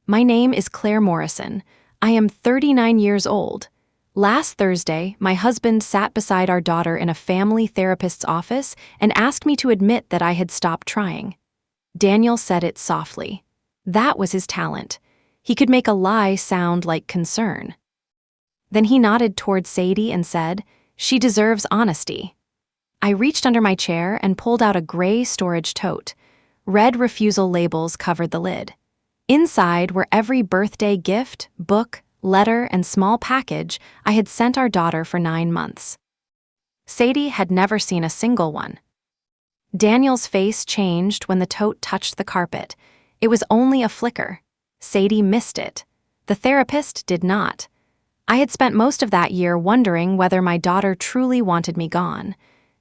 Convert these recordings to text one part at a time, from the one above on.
My name is Claire Morrison. I am 39 years old. Last Thursday, my husband sat beside our daughter in a family therapist's office and asked me to admit that I had stopped trying. Daniel said it softly. That was his talent. He could make a lie sound like concern. Then he nodded toward Sadie and said, "She deserves honesty." I reached under my chair and pulled out a gray storage tote. Red refusal labels covered the lid. Inside were every birthday gift, book, letter, and small package I had sent our daughter for 9 months. Sadie had never seen a single one. Daniel's face changed when the tote touched the carpet. It was only a flicker. Sadie missed it. The therapist did not. I had spent most of that year wondering whether my daughter truly wanted me gone.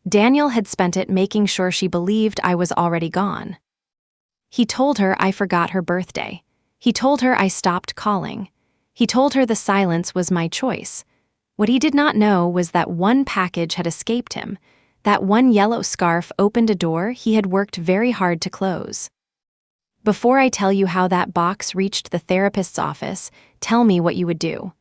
Daniel had spent it making sure she believed I was already gone. He told her I forgot her birthday. He told her I stopped calling. He told her the silence was my choice. What he did not know was that one package had escaped him. That one yellow scarf opened a door he had worked very hard to close. Before I tell you how that box reached the therapist's office, tell me what you would do.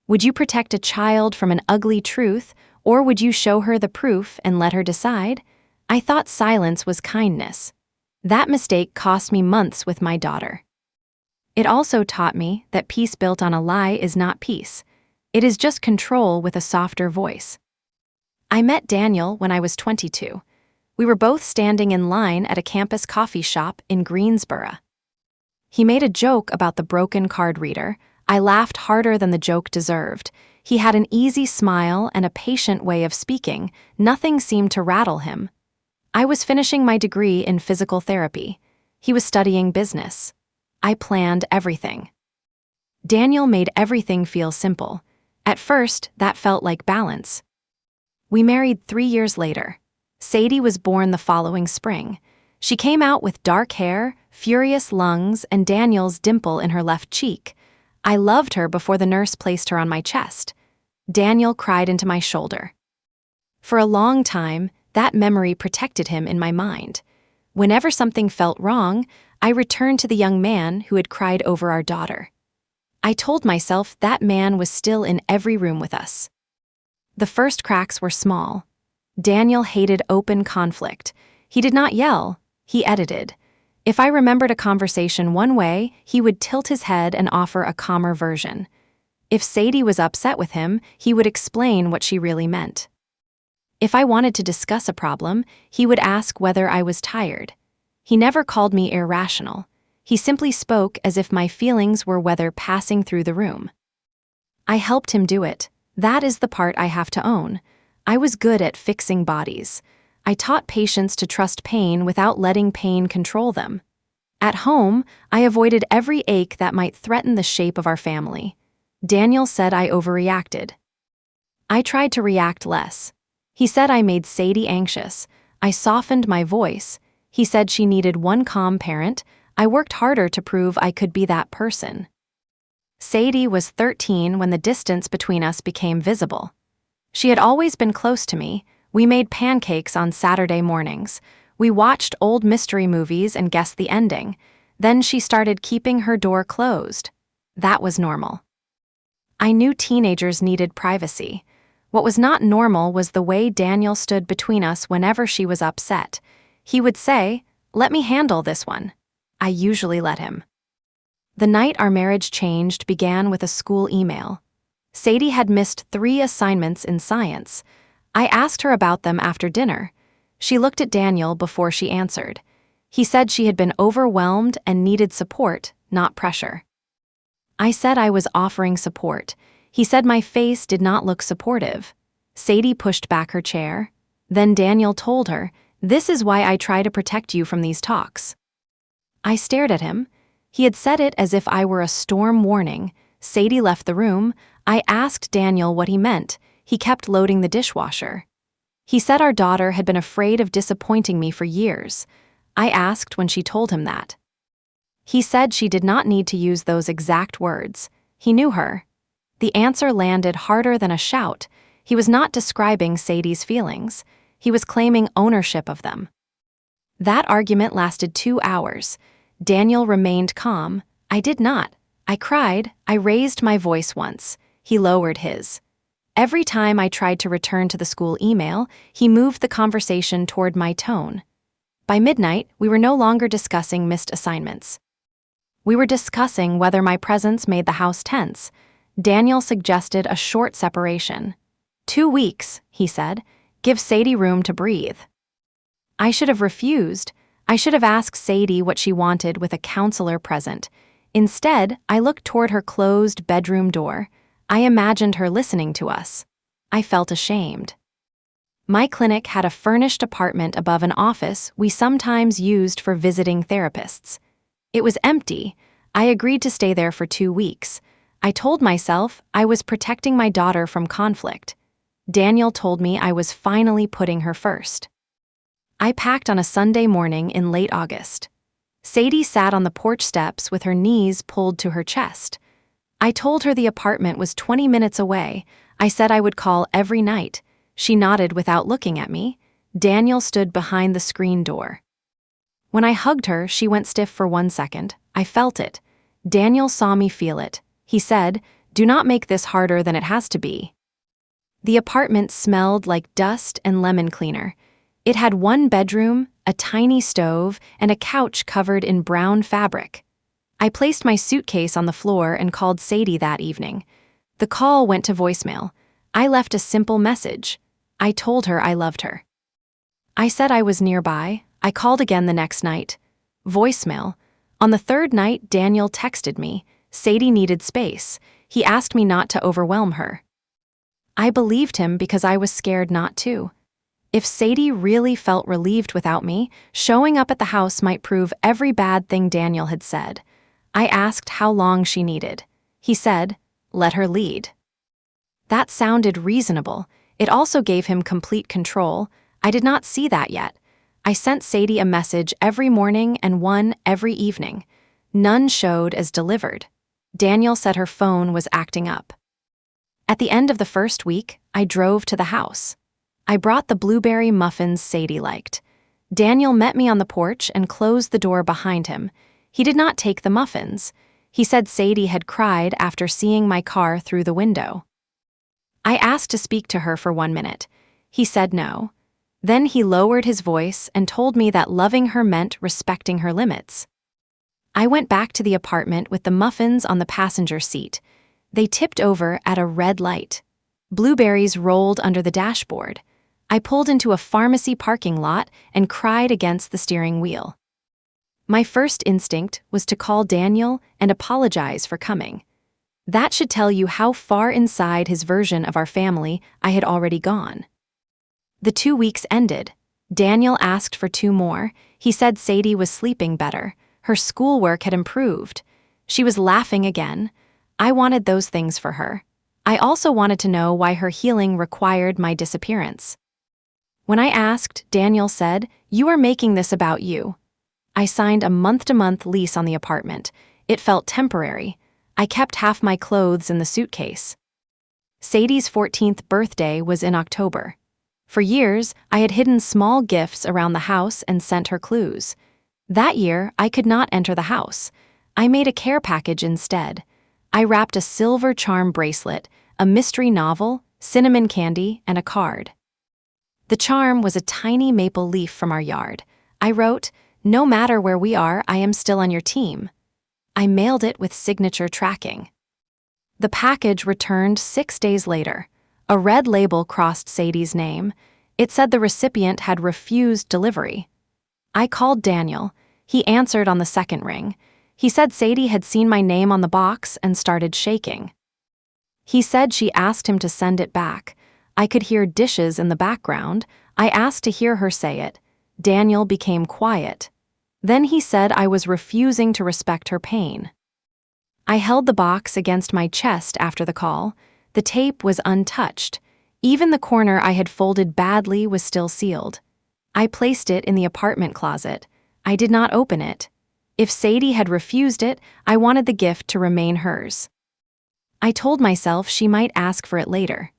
Would you protect a child from an ugly truth, or would you show her the proof and let her decide? I thought silence was kindness. That mistake cost me months with my daughter. It also taught me that peace built on a lie is not peace. It is just control with a softer voice. I met Daniel when I was 22. We were both standing in line at a campus coffee shop in Greensboro. He made a joke about the broken card reader. I laughed harder than the joke deserved. He had an easy smile and a patient way of speaking. Nothing seemed to rattle him. I was finishing my degree in physical therapy. He was studying business. I planned everything. Daniel made everything feel simple. At first, that felt like balance. We married 3 years later. Sadie was born the following spring. She came out with dark hair, furious lungs, and Daniel's dimple in her left cheek. I loved her before the nurse placed her on my chest. Daniel cried into my shoulder. For a long time, that memory protected him in my mind. Whenever something felt wrong, I returned to the young man who had cried over our daughter. I told myself that man was still in every room with us. The first cracks were small. Daniel hated open conflict. He did not yell, he edited. If I remembered a conversation one way, he would tilt his head and offer a calmer version. If Sadie was upset with him, he would explain what she really meant. If I wanted to discuss a problem, he would ask whether I was tired. He never called me irrational. He simply spoke as if my feelings were weather passing through the room. I helped him do it. That is the part I have to own. I was good at fixing bodies. I taught patients to trust pain without letting pain control them. At home, I avoided every ache that might threaten the shape of our family. Daniel said I overreacted. I tried to react less. He said I made Sadie anxious. I softened my voice. He said she needed one calm parent. I worked harder to prove I could be that person. Sadie was 13 when the distance between us became visible. She had always been close to me. We made pancakes on Saturday mornings. We watched old mystery movies and guessed the ending. Then she started keeping her door closed. That was normal. I knew teenagers needed privacy. What was not normal was the way Daniel stood between us whenever she was upset. He would say, "Let me handle this one." I usually let him. The night our marriage changed began with a school email. Sadie had missed 3 assignments in science. I asked her about them after dinner. She looked at Daniel before she answered. He said she had been overwhelmed and needed support, not pressure. I said I was offering support. He said my face did not look supportive. Sadie pushed back her chair. Then Daniel told her, "This is why I try to protect you from these talks." I stared at him. He had said it as if I were a storm warning. Sadie left the room. I asked Daniel what he meant. He kept loading the dishwasher. He said our daughter had been afraid of disappointing me for years. I asked when she told him that. He said she did not need to use those exact words. He knew her. The answer landed harder than a shout. He was not describing Sadie's feelings. He was claiming ownership of them. That argument lasted 2 hours. Daniel remained calm. I did not. I cried. I raised my voice once. He lowered his. Every time I tried to return to the school email, he moved the conversation toward my tone. By midnight, we were no longer discussing missed assignments. We were discussing whether my presence made the house tense. Daniel suggested a short separation. 2 weeks, he said. Give Sadie room to breathe. I should have refused. I should have asked Sadie what she wanted with a counselor present. Instead, I looked toward her closed bedroom door. I imagined her listening to us. I felt ashamed. My clinic had a furnished apartment above an office we sometimes used for visiting therapists. It was empty. I agreed to stay there for 2 weeks. I told myself I was protecting my daughter from conflict. Daniel told me I was finally putting her first. I packed on a Sunday morning in late August. Sadie sat on the porch steps with her knees pulled to her chest. I told her the apartment was 20 minutes away. I said I would call every night. She nodded without looking at me. Daniel stood behind the screen door. When I hugged her, she went stiff for 1 second. I felt it. Daniel saw me feel it. He said, "Do not make this harder than it has to be." The apartment smelled like dust and lemon cleaner. It had 1 bedroom, a tiny stove, and a couch covered in brown fabric. I placed my suitcase on the floor and called Sadie that evening. The call went to voicemail. I left a simple message. I told her I loved her. I said I was nearby. I called again the next night. Voicemail. On the 3rd night, Daniel texted me. Sadie needed space. He asked me not to overwhelm her. I believed him because I was scared not to. If Sadie really felt relieved without me, showing up at the house might prove every bad thing Daniel had said. I asked how long she needed. He said, "Let her lead." That sounded reasonable. It also gave him complete control. I did not see that yet. I sent Sadie a message every morning and one every evening. None showed as delivered. Daniel said her phone was acting up. At the end of the first week, I drove to the house. I brought the blueberry muffins Sadie liked. Daniel met me on the porch and closed the door behind him. He did not take the muffins. He said Sadie had cried after seeing my car through the window. I asked to speak to her for 1 minute. He said no. Then he lowered his voice and told me that loving her meant respecting her limits. I went back to the apartment with the muffins on the passenger seat. They tipped over at a red light. Blueberries rolled under the dashboard. I pulled into a pharmacy parking lot and cried against the steering wheel. My first instinct was to call Daniel and apologize for coming. That should tell you how far inside his version of our family I had already gone. The 2 weeks ended. Daniel asked for 2 more. He said Sadie was sleeping better. Her schoolwork had improved. She was laughing again. I wanted those things for her. I also wanted to know why her healing required my disappearance. When I asked, Daniel said, "You are making this about you." I signed a month-to-month lease on the apartment. It felt temporary. I kept half my clothes in the suitcase. Sadie's 14th birthday was in October. For years, I had hidden small gifts around the house and sent her clues. That year, I could not enter the house. I made a care package instead. I wrapped a silver charm bracelet, a mystery novel, cinnamon candy, and a card. The charm was a tiny maple leaf from our yard. I wrote, "No matter where we are, I am still on your team." I mailed it with signature tracking. The package returned 6 days later. A red label crossed Sadie's name. It said the recipient had refused delivery. I called Daniel. He answered on the second ring. He said Sadie had seen my name on the box and started shaking. He said she asked him to send it back. I could hear dishes in the background. I asked to hear her say it. Daniel became quiet. Then he said I was refusing to respect her pain. I held the box against my chest after the call. The tape was untouched. Even the corner I had folded badly was still sealed. I placed it in the apartment closet. I did not open it. If Sadie had refused it, I wanted the gift to remain hers. I told myself she might ask for it later.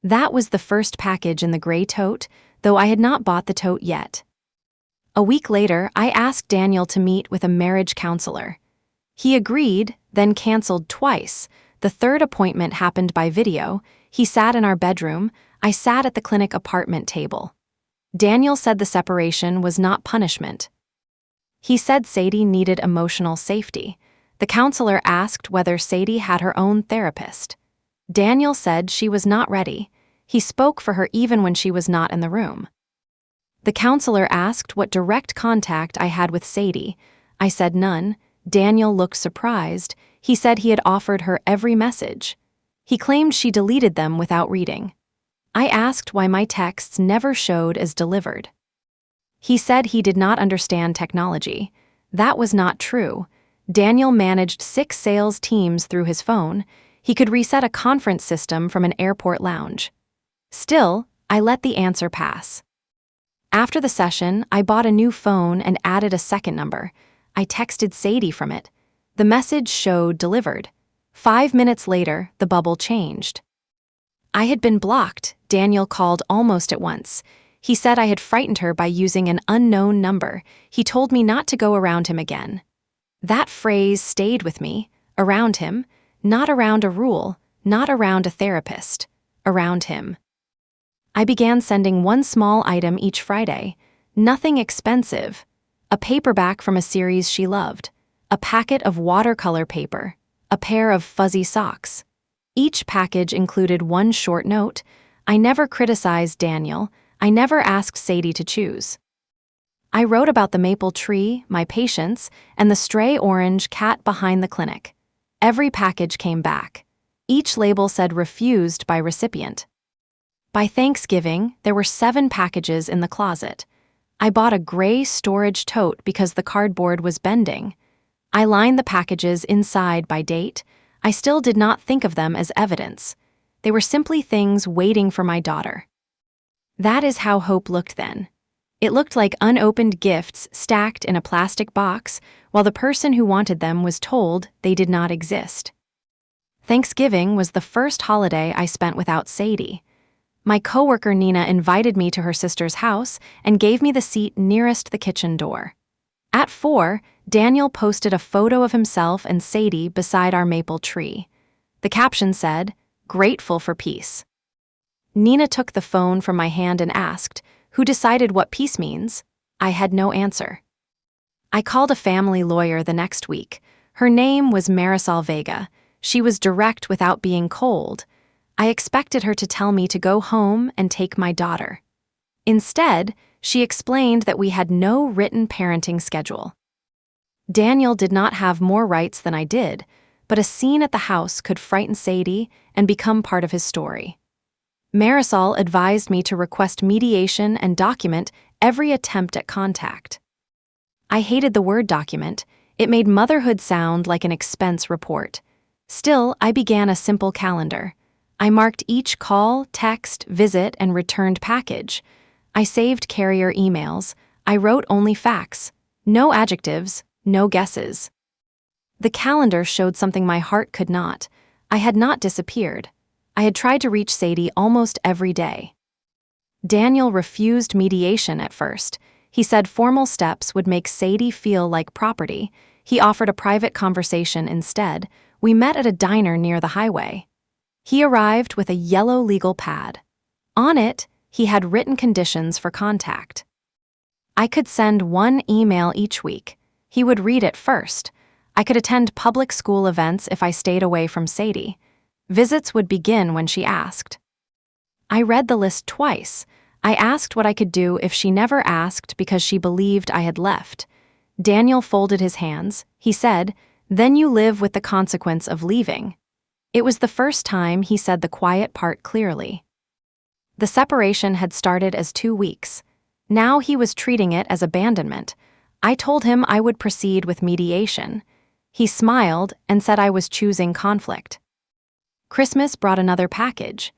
That was the first package in the gray tote, though I had not bought the tote yet. A week later, I asked Daniel to meet with a marriage counselor. He agreed, then canceled twice. The third appointment happened by video. He sat in our bedroom. I sat at the clinic apartment table. Daniel said the separation was not punishment. He said Sadie needed emotional safety. The counselor asked whether Sadie had her own therapist. Daniel said she was not ready. He spoke for her even when she was not in the room. The counselor asked what direct contact I had with Sadie. I said none. Daniel looked surprised. He said he had offered her every message. He claimed she deleted them without reading. I asked why my texts never showed as delivered. He said he did not understand technology. That was not true. Daniel managed 6 sales teams through his phone. He could reset a conference system from an airport lounge. Still, I let the answer pass. After the session, I bought a new phone and added a second number. I texted Sadie from it. The message showed delivered. 5 minutes later, the bubble changed. I had been blocked. Daniel called almost at once. He said I had frightened her by using an unknown number. He told me not to go around him again. That phrase stayed with me. Around him, not around a rule, not around a therapist, around him. I began sending one small item each Friday. Nothing expensive. A paperback from a series she loved. A packet of watercolor paper. A pair of fuzzy socks. Each package included one short note. I never criticized Daniel. I never asked Sadie to choose. I wrote about the maple tree, my patients, and the stray orange cat behind the clinic. Every package came back. Each label said refused by recipient. By Thanksgiving, there were 7 packages in the closet. I bought a gray storage tote because the cardboard was bending. I lined the packages inside by date. I still did not think of them as evidence. They were simply things waiting for my daughter. That is how hope looked then. It looked like unopened gifts stacked in a plastic box while the person who wanted them was told they did not exist. Thanksgiving was the first holiday I spent without Sadie. My coworker Nina invited me to her sister's house and gave me the seat nearest the kitchen door. At 4, Daniel posted a photo of himself and Sadie beside our maple tree. The caption said, "Grateful for peace." Nina took the phone from my hand and asked, "Who decided what peace means?" I had no answer. I called a family lawyer the next week. Her name was Marisol Vega. She was direct without being cold. I expected her to tell me to go home and take my daughter. Instead, she explained that we had no written parenting schedule. Daniel did not have more rights than I did, but a scene at the house could frighten Sadie and become part of his story. Marisol advised me to request mediation and document every attempt at contact. I hated the word document. It made motherhood sound like an expense report. Still, I began a simple calendar. I marked each call, text, visit, and returned package. I saved carrier emails. I wrote only facts. No adjectives, no guesses. The calendar showed something my heart could not. I had not disappeared. I had tried to reach Sadie almost every day. Daniel refused mediation at first. He said formal steps would make Sadie feel like property. He offered a private conversation instead. We met at a diner near the highway. He arrived with a yellow legal pad. On it, he had written conditions for contact. I could send one email each week. He would read it first. I could attend public school events if I stayed away from Sadie. Visits would begin when she asked. I read the list twice. I asked what I could do if she never asked because she believed I had left. Daniel folded his hands. He said, "Then you live with the consequence of leaving." It was the first time he said the quiet part clearly. The separation had started as 2 weeks. Now he was treating it as abandonment. I told him I would proceed with mediation. He smiled and said I was choosing conflict. Christmas brought another package.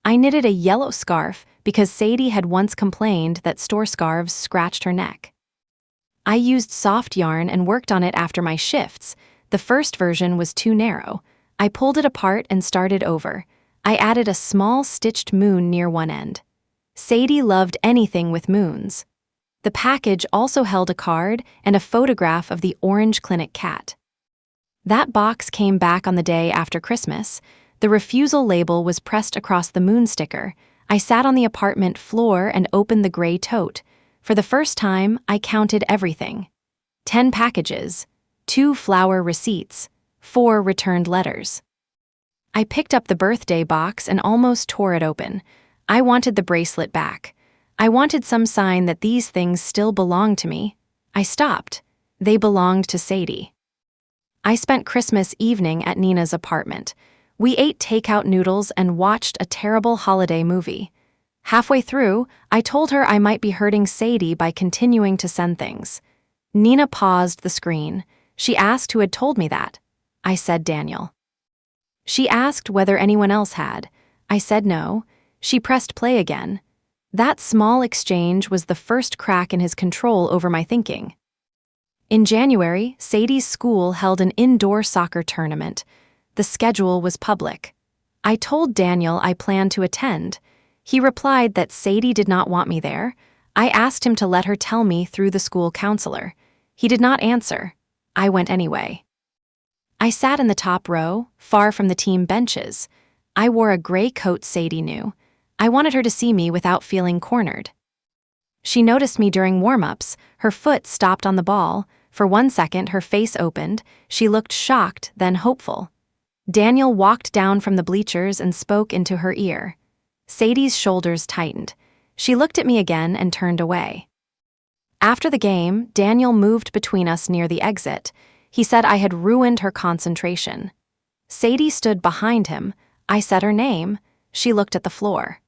I knitted a yellow scarf because Sadie had once complained that store scarves scratched her neck. I used soft yarn and worked on it after my shifts. The first version was too narrow. I pulled it apart and started over. I added a small stitched moon near one end. Sadie loved anything with moons. The package also held a card and a photograph of the orange clinic cat. That box came back on the day after Christmas. The refusal label was pressed across the moon sticker. I sat on the apartment floor and opened the gray tote. For the first time, I counted everything. 10 packages, 2 flower receipts, 4 returned letters. I picked up the birthday box and almost tore it open. I wanted the bracelet back. I wanted some sign that these things still belonged to me. I stopped. They belonged to Sadie. I spent Christmas evening at Nina's apartment. We ate takeout noodles and watched a terrible holiday movie. Halfway through, I told her I might be hurting Sadie by continuing to send things. Nina paused the screen. She asked who had told me that. I said Daniel. She asked whether anyone else had. I said no. She pressed play again. That small exchange was the first crack in his control over my thinking. In January, Sadie's school held an indoor soccer tournament. The schedule was public. I told Daniel I planned to attend. He replied that Sadie did not want me there. I asked him to let her tell me through the school counselor. He did not answer. I went anyway. I sat in the top row, far from the team benches. I wore a gray coat Sadie knew. I wanted her to see me without feeling cornered. She noticed me during warm-ups. Her foot stopped on the ball. For 1 second, her face opened. She looked shocked, then hopeful. Daniel walked down from the bleachers and spoke into her ear. Sadie's shoulders tightened. She looked at me again and turned away. After the game, Daniel moved between us near the exit. He said I had ruined her concentration. Sadie stood behind him. I said her name. She looked at the floor.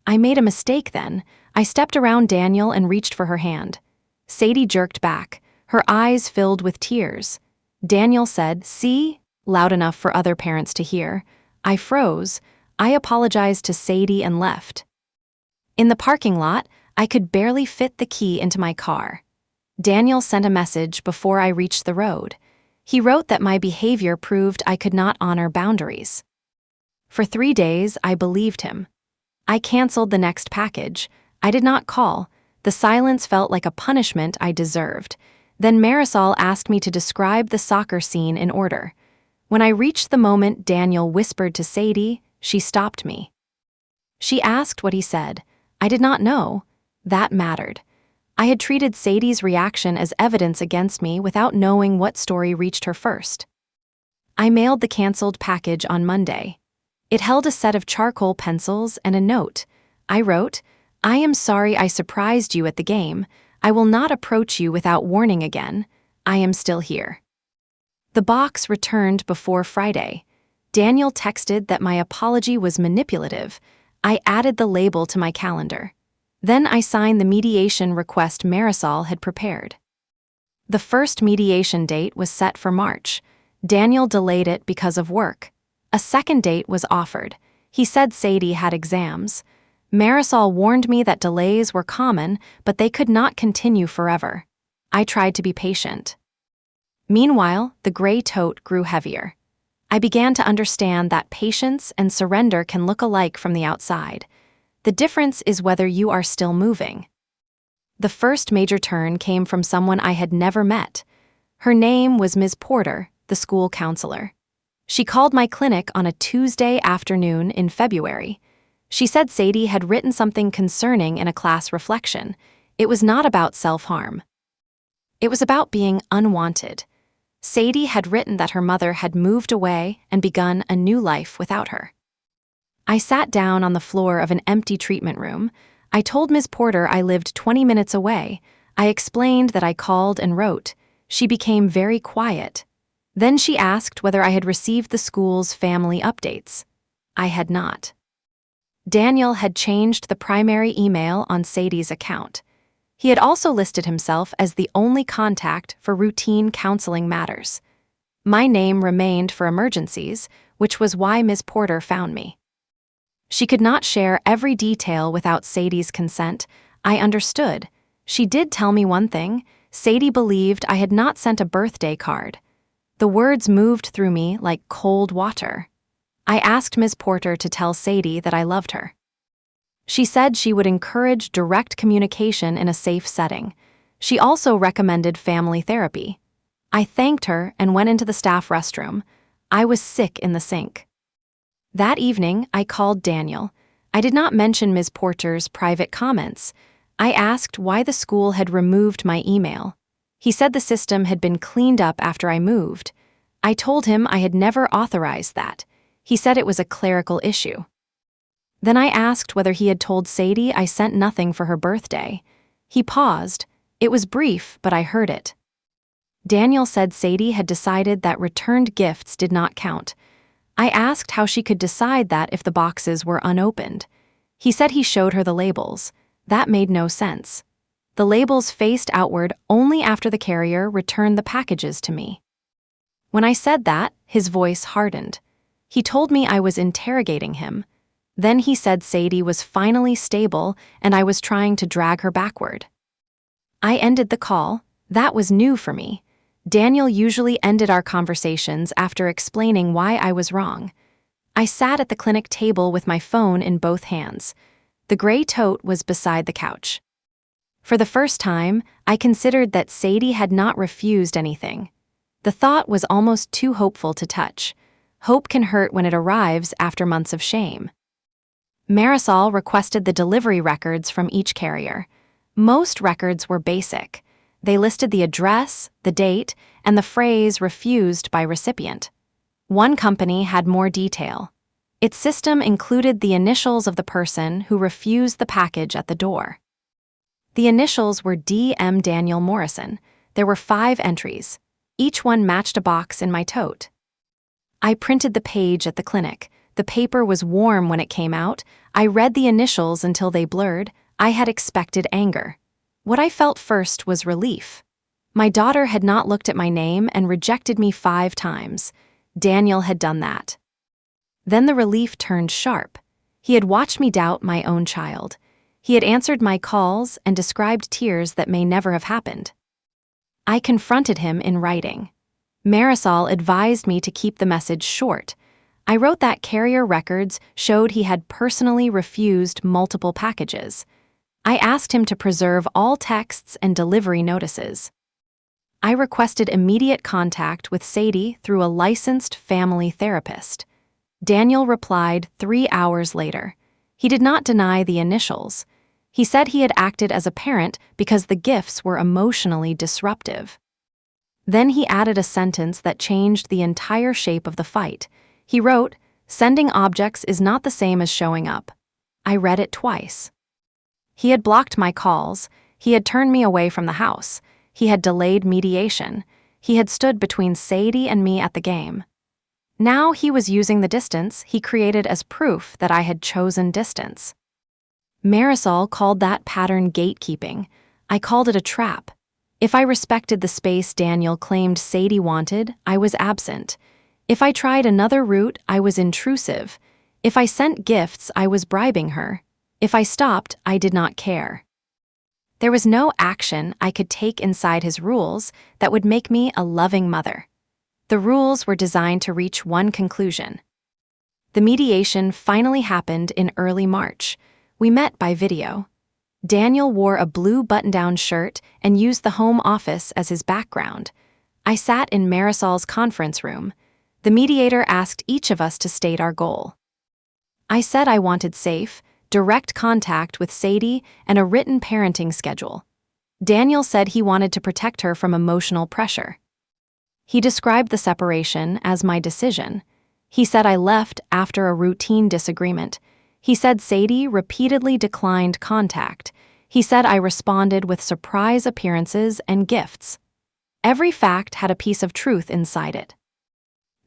I made a mistake then. I stepped around Daniel and reached for her hand. Sadie jerked back. Her eyes filled with tears. Daniel said, "See?" loud enough for other parents to hear. I froze. I apologized to Sadie and left. In the parking lot, I could barely fit the key into my car. Daniel sent a message before I reached the road. He wrote that my behavior proved I could not honor boundaries. For 3 days, I believed him. I canceled the next package. I did not call. The silence felt like a punishment I deserved. Then Marisol asked me to describe the soccer scene in order. When I reached the moment Daniel whispered to Sadie, she stopped me. She asked what he said. I did not know. That mattered. I had treated Sadie's reaction as evidence against me without knowing what story reached her first. I mailed the canceled package on Monday. It held a set of charcoal pencils and a note. I wrote, "I am sorry I surprised you at the game. I will not approach you without warning again. I am still here." The box returned before Friday. Daniel texted that my apology was manipulative. I added the label to my calendar. Then I signed the mediation request Marisol had prepared. The first mediation date was set for March. Daniel delayed it because of work. A second date was offered. He said Sadie had exams. Marisol warned me that delays were common, but they could not continue forever. I tried to be patient. Meanwhile, the gray tote grew heavier. I began to understand that patience and surrender can look alike from the outside. The difference is whether you are still moving. The first major turn came from someone I had never met. Her name was Ms. Porter, the school counselor. She called my clinic on a Tuesday afternoon in February. She said Sadie had written something concerning in a class reflection. It was not about self-harm. It was about being unwanted. Sadie had written that her mother had moved away and begun a new life without her. I sat down on the floor of an empty treatment room. I told Ms. Porter I lived 20 minutes away. I explained that I called and wrote. She became very quiet. Then she asked whether I had received the school's family updates. I had not. Daniel had changed the primary email on Sadie's account. He had also listed himself as the only contact for routine counseling matters. My name remained for emergencies, which was why Ms. Porter found me. She could not share every detail without Sadie's consent. I understood. She did tell me one thing. Sadie believed I had not sent a birthday card. The words moved through me like cold water. I asked Ms. Porter to tell Sadie that I loved her. She said she would encourage direct communication in a safe setting. She also recommended family therapy. I thanked her and went into the staff restroom. I was sick in the sink. That evening, I called Daniel. I did not mention Ms. Porter's private comments. I asked why the school had removed my email. He said the system had been cleaned up after I moved. I told him I had never authorized that. He said it was a clerical issue. Then I asked whether he had told Sadie I sent nothing for her birthday. He paused. It was brief, but I heard it. Daniel said Sadie had decided that returned gifts did not count. I asked how she could decide that if the boxes were unopened. He said he showed her the labels. That made no sense. The labels faced outward only after the carrier returned the packages to me. When I said that, his voice hardened. He told me I was interrogating him. Then he said Sadie was finally stable and I was trying to drag her backward. I ended the call. That was new for me. Daniel usually ended our conversations after explaining why I was wrong. I sat at the clinic table with my phone in both hands. The gray tote was beside the couch. For the first time, I considered that Sadie had not refused anything. The thought was almost too hopeful to touch. Hope can hurt when it arrives after months of shame. Marisol requested the delivery records from each carrier. Most records were basic. They listed the address, the date, and the phrase refused by recipient. One company had more detail. Its system included the initials of the person who refused the package at the door. The initials were D.M. Daniel Morrison. There were 5 entries. Each one matched a box in my tote. I printed the page at the clinic. The paper was warm when it came out. I read the initials until they blurred. I had expected anger. What I felt first was relief. My daughter had not looked at my name and rejected me 5 times. Daniel had done that. Then the relief turned sharp. He had watched me doubt my own child. He had answered my calls and described tears that may never have happened. I confronted him in writing. Marisol advised me to keep the message short. I wrote that carrier records showed he had personally refused multiple packages. I asked him to preserve all texts and delivery notices. I requested immediate contact with Sadie through a licensed family therapist. Daniel replied 3 hours later. He did not deny the initials. He said he had acted as a parent because the gifts were emotionally disruptive. Then he added a sentence that changed the entire shape of the fight. He wrote, "Sending objects is not the same as showing up." I read it twice. He had blocked my calls. He had turned me away from the house. He had delayed mediation. He had stood between Sadie and me at the game. Now he was using the distance he created as proof that I had chosen distance. Marisol called that pattern gatekeeping. I called it a trap. If I respected the space Daniel claimed Sadie wanted, I was absent. If I tried another route, I was intrusive. If I sent gifts, I was bribing her. If I stopped, I did not care. There was no action I could take inside his rules that would make me a loving mother. The rules were designed to reach one conclusion. The mediation finally happened in early March. We met by video. Daniel wore a blue button-down shirt and used the home office as his background. I sat in Marisol's conference room. The mediator asked each of us to state our goal. I said I wanted safe, direct contact with Sadie and a written parenting schedule. Daniel said he wanted to protect her from emotional pressure. He described the separation as my decision. He said I left after a routine disagreement. He said Sadie repeatedly declined contact. He said I responded with surprise appearances and gifts. Every fact had a piece of truth inside it.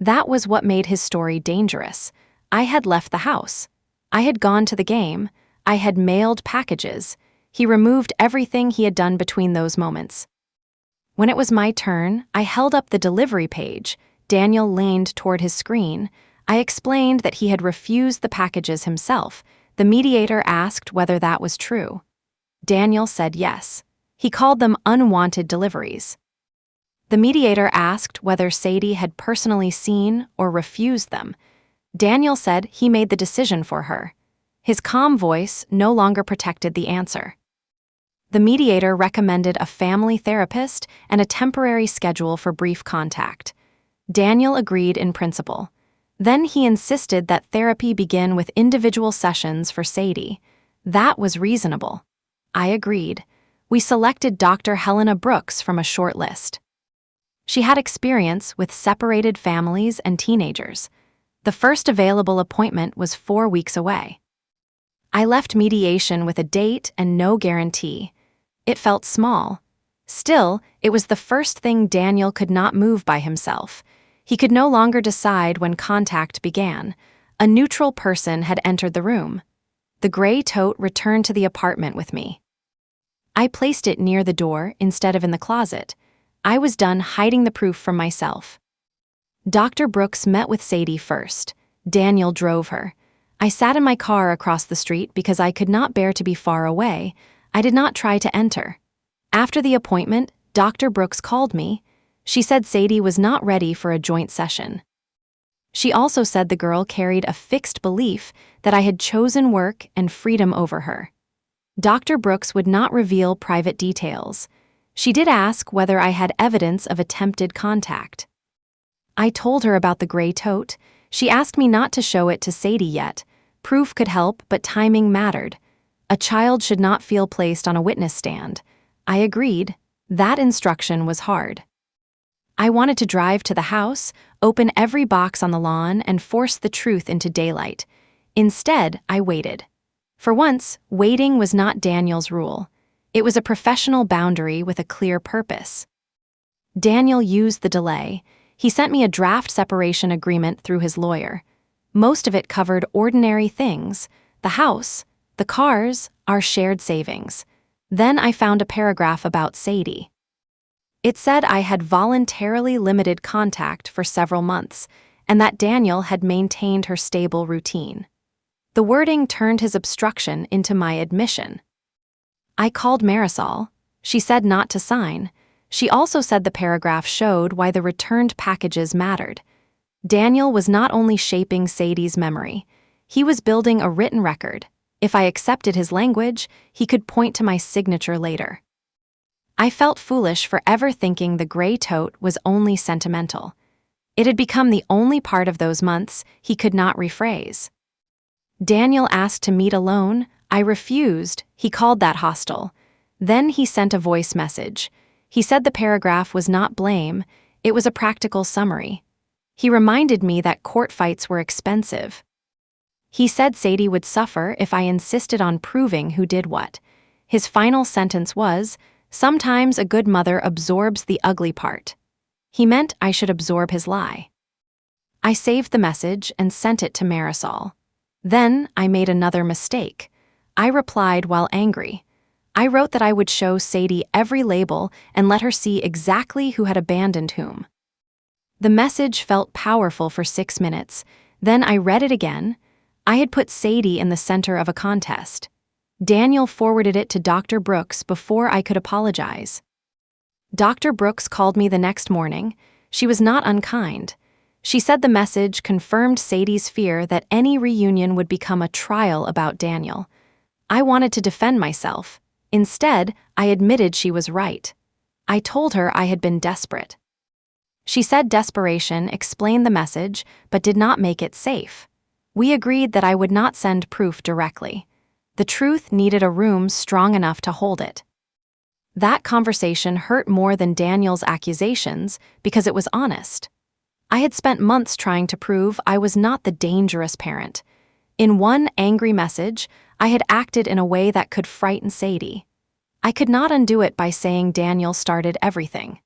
That was what made his story dangerous. I had left the house. I had gone to the game. I had mailed packages. He removed everything he had done between those moments. When it was my turn, I held up the delivery page. Daniel leaned toward his screen. I explained that he had refused the packages himself. The mediator asked whether that was true. Daniel said yes. He called them unwanted deliveries. The mediator asked whether Sadie had personally seen or refused them. Daniel said he made the decision for her. His calm voice no longer protected the answer. The mediator recommended a family therapist and a temporary schedule for brief contact. Daniel agreed in principle. Then he insisted that therapy begin with individual sessions for Sadie. That was reasonable. I agreed. We selected Dr. Helena Brooks from a short list. She had experience with separated families and teenagers. The first available appointment was 4 weeks away. I left mediation with a date and no guarantee. It felt small. Still, it was the first thing Daniel could not move by himself. He could no longer decide when contact began. A neutral person had entered the room. The gray tote returned to the apartment with me. I placed it near the door instead of in the closet. I was done hiding the proof from myself. Dr. Brooks met with Sadie first. Daniel drove her. I sat in my car across the street because I could not bear to be far away. I did not try to enter. After the appointment, Dr. Brooks called me. She said Sadie was not ready for a joint session. She also said the girl carried a fixed belief that I had chosen work and freedom over her. Dr. Brooks would not reveal private details. She did ask whether I had evidence of attempted contact. I told her about the gray tote. She asked me not to show it to Sadie yet. Proof could help, but timing mattered. A child should not feel placed on a witness stand. I agreed. That instruction was hard. I wanted to drive to the house, open every box on the lawn, and force the truth into daylight. Instead, I waited. For once, waiting was not Daniel's rule. It was a professional boundary with a clear purpose. Daniel used the delay. He sent me a draft separation agreement through his lawyer. Most of it covered ordinary things: the house, the cars, our shared savings. Then I found a paragraph about Sadie. It said I had voluntarily limited contact for several months, and that Daniel had maintained her stable routine. The wording turned his obstruction into my admission. I called Marisol. She said not to sign. She also said the paragraph showed why the returned packages mattered. Daniel was not only shaping Sadie's memory, he was building a written record. If I accepted his language, he could point to my signature later. I felt foolish for ever thinking the gray tote was only sentimental. It had become the only part of those months he could not rephrase. Daniel asked to meet alone. I refused. He called that hostile. Then he sent a voice message. He said the paragraph was not blame, it was a practical summary. He reminded me that court fights were expensive. He said Sadie would suffer if I insisted on proving who did what. His final sentence was, "Sometimes a good mother absorbs the ugly part." He meant I should absorb his lie. I saved the message and sent it to Marisol. Then I made another mistake. I replied while angry. I wrote that I would show Sadie every label and let her see exactly who had abandoned whom. The message felt powerful for 6 minutes. Then I read it again. I had put Sadie in the center of a contest. Daniel forwarded it to Dr. Brooks before I could apologize. Dr. Brooks called me the next morning. She was not unkind. She said the message confirmed Sadie's fear that any reunion would become a trial about Daniel. I wanted to defend myself. Instead, I admitted she was right. I told her I had been desperate. She said desperation explained the message but did not make it safe. We agreed that I would not send proof directly. The truth needed a room strong enough to hold it. That conversation hurt more than Daniel's accusations because it was honest. I had spent months trying to prove I was not the dangerous parent. In one angry message, I had acted in a way that could frighten Sadie. I could not undo it by saying Daniel started everything.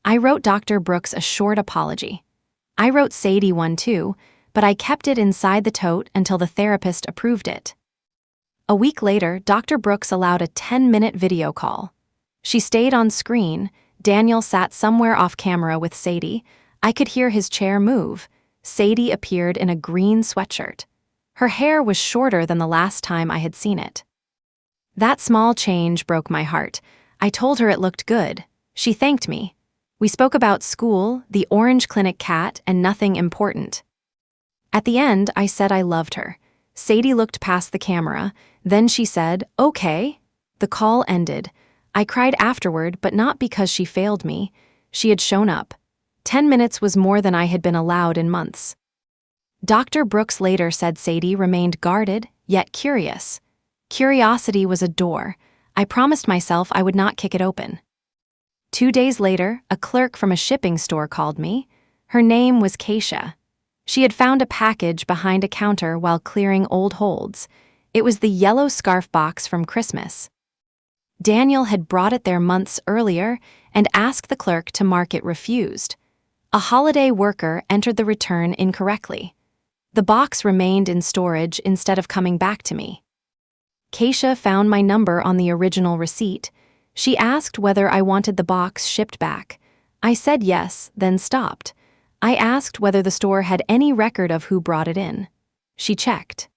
I wrote Dr. Brooks a short apology. I wrote Sadie one too, but I kept it inside the tote until the therapist approved it. A week later, Dr. Brooks allowed a 10-minute video call. She stayed on screen. Daniel sat somewhere off camera with Sadie. I could hear his chair move. Sadie appeared in a green sweatshirt. Her hair was shorter than the last time I had seen it. That small change broke my heart. I told her it looked good. She thanked me. We spoke about school, the Orange Clinic cat, and nothing important. At the end, I said I loved her. Sadie looked past the camera. Then she said, "Okay." The call ended. I cried afterward, but not because she failed me. She had shown up. 10 minutes was more than I had been allowed in months. Dr. Brooks later said Sadie remained guarded, yet curious. Curiosity was a door. I promised myself I would not kick it open. 2 days later, a clerk from a shipping store called me. Her name was Keisha. She had found a package behind a counter while clearing old holds. It was the yellow scarf box from Christmas. Daniel had brought it there months earlier and asked the clerk to mark it refused. A holiday worker entered the return incorrectly. The box remained in storage instead of coming back to me. Keisha found my number on the original receipt. She asked whether I wanted the box shipped back. I said yes, then stopped. I asked whether the store had any record of who brought it in. She checked.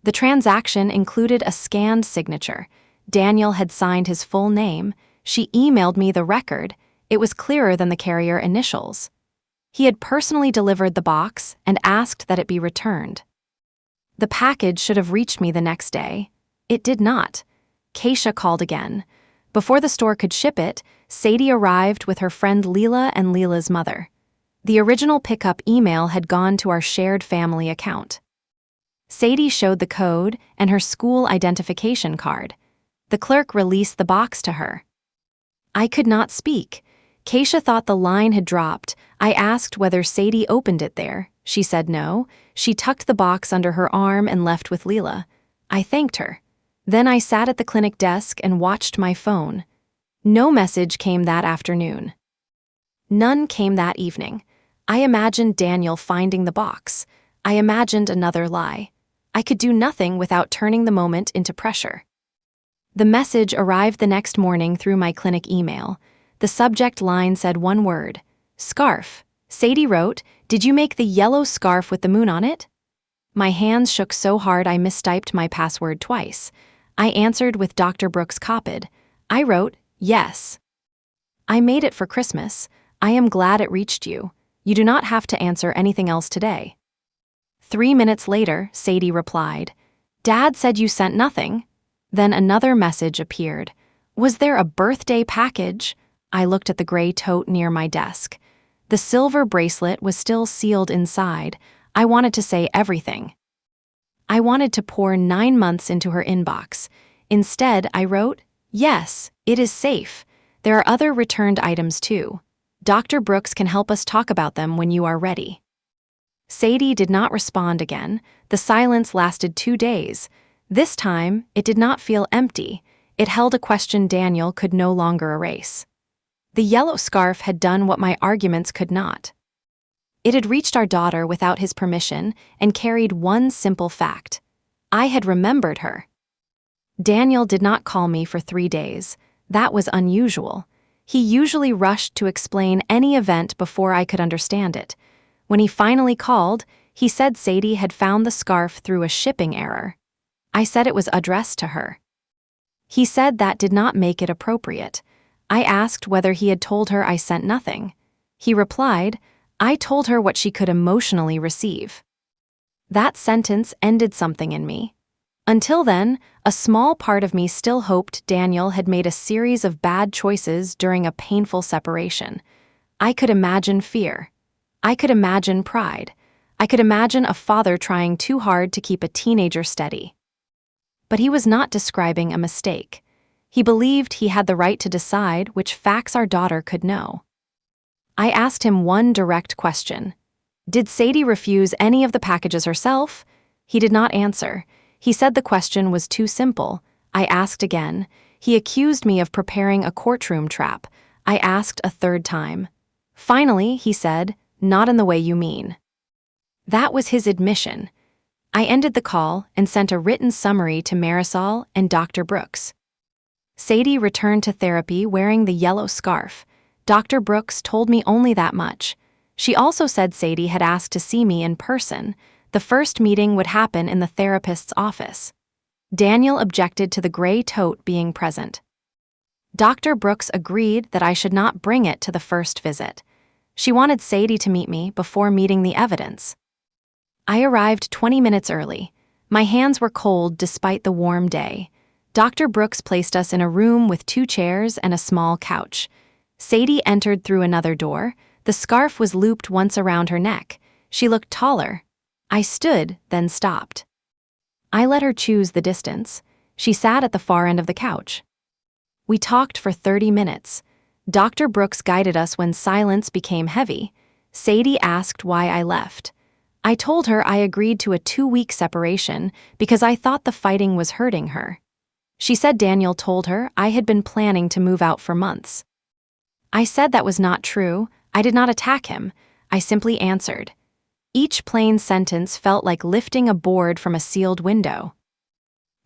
The transaction included a scanned signature. Daniel had signed his full name. She emailed me the record. It was clearer than the carrier initials. He had personally delivered the box and asked that it be returned. The package should have reached me the next day. It did not. Keisha called again. Before the store could ship it, Sadie arrived with her friend Leela and Leela's mother. The original pickup email had gone to our shared family account. Sadie showed the code and her school identification card. The clerk released the box to her. I could not speak. Keisha thought the line had dropped. I asked whether Sadie opened it there. She said no. She tucked the box under her arm and left with Leela. I thanked her. Then I sat at the clinic desk and watched my phone. No message came that afternoon. None came that evening. I imagined Daniel finding the box. I imagined another lie. I could do nothing without turning the moment into pressure. The message arrived the next morning through my clinic email. The subject line said one word: scarf. Sadie wrote, "Did you make the yellow scarf with the moon on it?" My hands shook so hard I mistyped my password twice. I answered with Dr. Brooks copied. I wrote, "Yes. I made it for Christmas. I am glad it reached you. You do not have to answer anything else today." 3 minutes later, Sadie replied, "Dad said you sent nothing." Then another message appeared. Was there a birthday package? I looked at the gray tote near my desk. The silver bracelet was still sealed inside. I wanted to say everything. I wanted to pour 9 months into her inbox. Instead, I wrote, "Yes, it is safe. There are other returned items too. Dr. Brooks can help us talk about them when you are ready." Sadie did not respond again. The silence lasted 2 days. This time, it did not feel empty. It held a question Daniel could no longer erase. The yellow scarf had done what my arguments could not. It had reached our daughter without his permission and carried one simple fact. I had remembered her. Daniel did not call me for 3 days. That was unusual. He usually rushed to explain any event before I could understand it. When he finally called, he said Sadie had found the scarf through a shipping error. I said it was addressed to her. He said that did not make it appropriate. I asked whether he had told her I sent nothing. He replied, "I told her what she could emotionally receive." That sentence ended something in me. Until then, a small part of me still hoped Daniel had made a series of bad choices during a painful separation. I could imagine fear. I could imagine pride. I could imagine a father trying too hard to keep a teenager steady. But he was not describing a mistake. He believed he had the right to decide which facts our daughter could know. I asked him one direct question. Did Sadie refuse any of the packages herself? He did not answer. He said the question was too simple. I asked again. He accused me of preparing a courtroom trap. I asked a third time. Finally, he said, "Not in the way you mean." That was his admission. I ended the call and sent a written summary to Marisol and Dr. Brooks. Sadie returned to therapy wearing the yellow scarf. Dr. Brooks told me only that much. She also said Sadie had asked to see me in person. The first meeting would happen in the therapist's office. Daniel objected to the gray tote being present. Dr. Brooks agreed that I should not bring it to the first visit. She wanted Sadie to meet me before meeting the evidence. I arrived 20 minutes early. My hands were cold despite the warm day. Dr. Brooks placed us in a room with 2 chairs and a small couch. Sadie entered through another door. The scarf was looped once around her neck. She looked taller. I stood, then stopped. I let her choose the distance. She sat at the far end of the couch. We talked for 30 minutes. Dr. Brooks guided us when silence became heavy. Sadie asked why I left. I told her I agreed to a 2-week separation because I thought the fighting was hurting her. She said Daniel told her I had been planning to move out for months. I said that was not true. I did not attack him. I simply answered. Each plain sentence felt like lifting a board from a sealed window.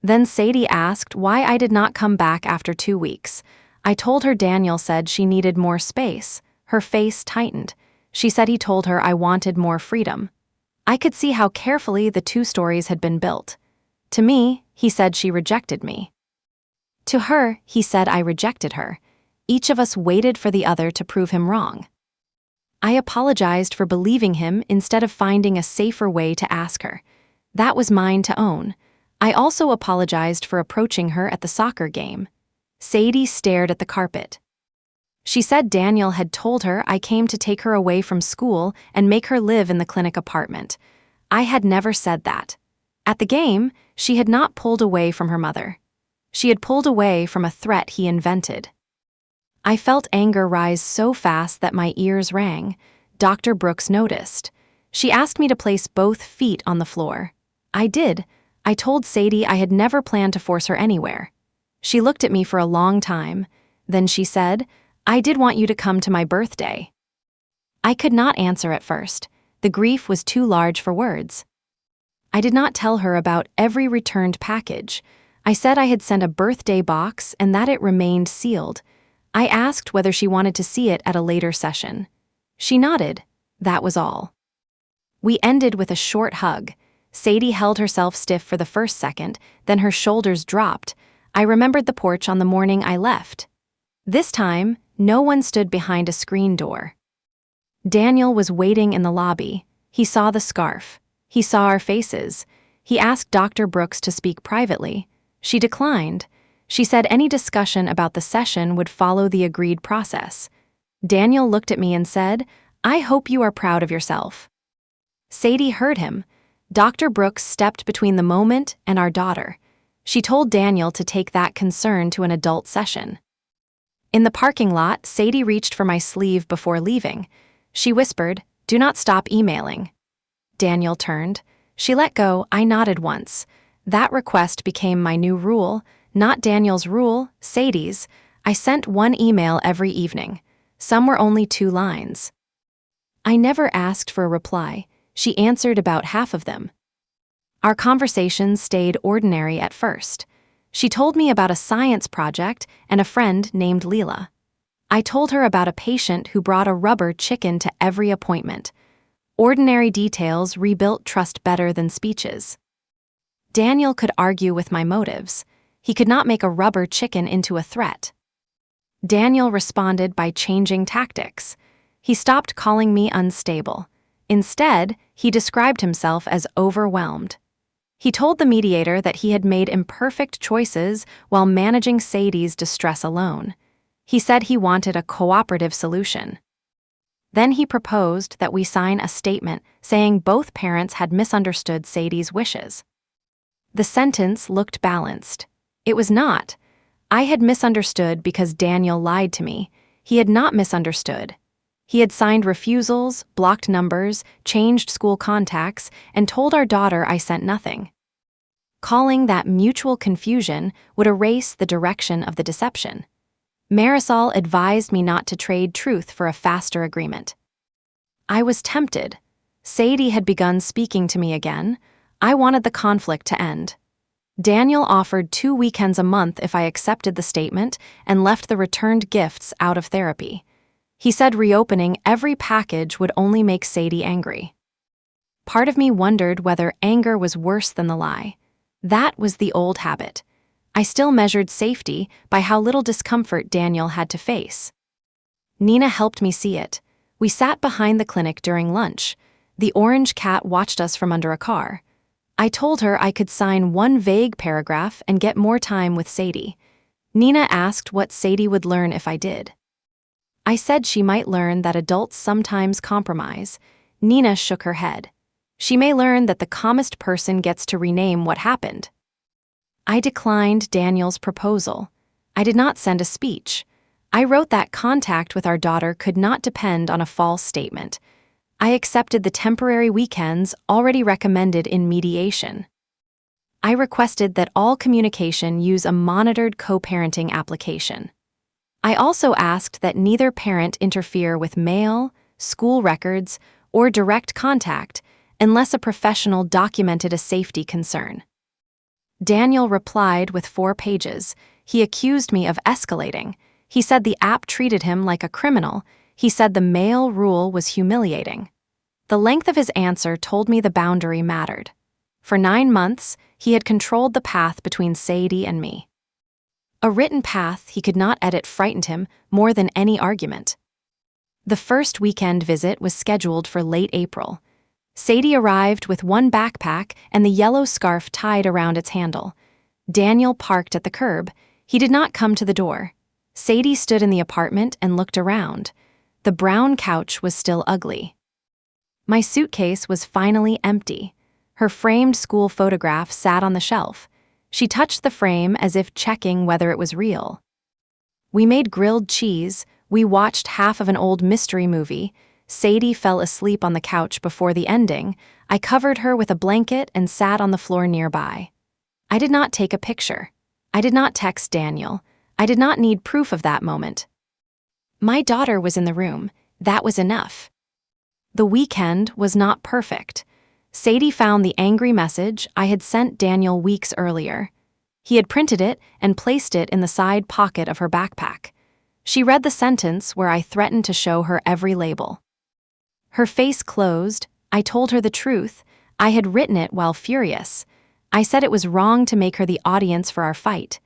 Then Sadie asked why I did not come back after 2 weeks. I told her Daniel said she needed more space. Her face tightened. She said he told her I wanted more freedom. I could see how carefully the 2 stories had been built. To me, he said she rejected me. To her, he said I rejected her. Each of us waited for the other to prove him wrong. I apologized for believing him instead of finding a safer way to ask her. That was mine to own. I also apologized for approaching her at the soccer game. Sadie stared at the carpet. She said Daniel had told her I came to take her away from school and make her live in the clinic apartment. I had never said that. At the game, she had not pulled away from her mother. She had pulled away from a threat he invented. I felt anger rise so fast that my ears rang. Dr. Brooks noticed. She asked me to place both feet on the floor. I did. I told Sadie I had never planned to force her anywhere. She looked at me for a long time. Then she said, I did want you to come to my birthday. I could not answer at first. The grief was too large for words. I did not tell her about every returned package. I said I had sent a birthday box and that it remained sealed. I asked whether she wanted to see it at a later session. She nodded. That was all. We ended with a short hug. Sadie held herself stiff for the first second, then her shoulders dropped. I remembered the porch on the morning I left. This time, no one stood behind a screen door. Daniel was waiting in the lobby. He saw the scarf. He saw our faces. He asked Dr. Brooks to speak privately. She declined. She said any discussion about the session would follow the agreed process. Daniel looked at me and said, I hope you are proud of yourself. Sadie heard him. Dr. Brooks stepped between the moment and our daughter. She told Daniel to take that concern to an adult session. In the parking lot, Sadie reached for my sleeve before leaving. She whispered, Do not stop emailing. Daniel turned. She let go. I nodded once. That request became my new rule. Not Daniel's rule, Sadie's. I sent 1 email every evening. Some were only 2 lines. I never asked for a reply. She answered about half of them. Our conversations stayed ordinary at first. She told me about a science project and a friend named Leela. I told her about a patient who brought a rubber chicken to every appointment. Ordinary details rebuilt trust better than speeches. Daniel could argue with my motives. He could not make a rubber chicken into a threat. Daniel responded by changing tactics. He stopped calling me unstable. Instead, he described himself as overwhelmed. He told the mediator that he had made imperfect choices while managing Sadie's distress alone. He said he wanted a cooperative solution. Then he proposed that we sign a statement saying both parents had misunderstood Sadie's wishes. The sentence looked balanced. It was not. I had misunderstood because Daniel lied to me. He had not misunderstood. He had signed refusals, blocked numbers, changed school contacts, and told our daughter I sent nothing. Calling that mutual confusion would erase the direction of the deception. Marisol advised me not to trade truth for a faster agreement. I was tempted. Sadie had begun speaking to me again. I wanted the conflict to end. Daniel offered 2 weekends a month if I accepted the statement and left the returned gifts out of therapy. He said reopening every package would only make Sadie angry. Part of me wondered whether anger was worse than the lie. That was the old habit. I still measured safety by how little discomfort Daniel had to face. Nina helped me see it. We sat behind the clinic during lunch. The orange cat watched us from under a car. I told her I could sign one vague paragraph and get more time with Sadie. Nina asked what Sadie would learn if I did. I said she might learn that adults sometimes compromise. Nina shook her head. She may learn that the calmest person gets to rename what happened. I declined Daniel's proposal. I did not send a speech. I wrote that contact with our daughter could not depend on a false statement. I accepted the temporary weekends already recommended in mediation. I requested that all communication use a monitored co-parenting application. I also asked that neither parent interfere with mail, school records, or direct contact unless a professional documented a safety concern. Daniel replied with 4 pages. He accused me of escalating. He said the app treated him like a criminal. He said the mail rule was humiliating. The length of his answer told me the boundary mattered. For 9 months, he had controlled the path between Sadie and me. A written path he could not edit frightened him more than any argument. The first weekend visit was scheduled for late April. Sadie arrived with one backpack and the yellow scarf tied around its handle. Daniel parked at the curb. He did not come to the door. Sadie stood in the apartment and looked around. The brown couch was still ugly. My suitcase was finally empty. Her framed school photograph sat on the shelf. She touched the frame as if checking whether it was real. We made grilled cheese. We watched half of an old mystery movie. Sadie fell asleep on the couch before the ending. I covered her with a blanket and sat on the floor nearby. I did not take a picture. I did not text Daniel. I did not need proof of that moment. My daughter was in the room. That was enough. The weekend was not perfect. Sadie found the angry message I had sent Daniel weeks earlier. He had printed it and placed it in the side pocket of her backpack. She read the sentence where I threatened to show her every label. Her face closed. I told her the truth. I had written it while furious. I said it was wrong to make her the audience for our fight.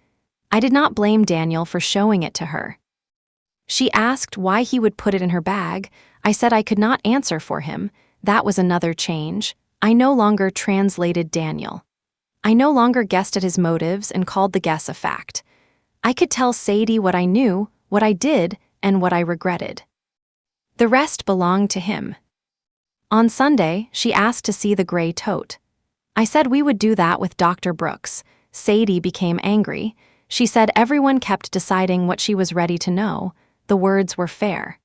I did not blame Daniel for showing it to her. She asked why he would put it in her bag. I said I could not answer for him. That was another change. I no longer translated Daniel. I no longer guessed at his motives and called the guess a fact. I could tell Sadie what I knew, what I did, and what I regretted. The rest belonged to him. On Sunday, she asked to see the gray tote. I said we would do that with Dr. Brooks. Sadie became angry. She said everyone kept deciding what she was ready to know. The words were fair.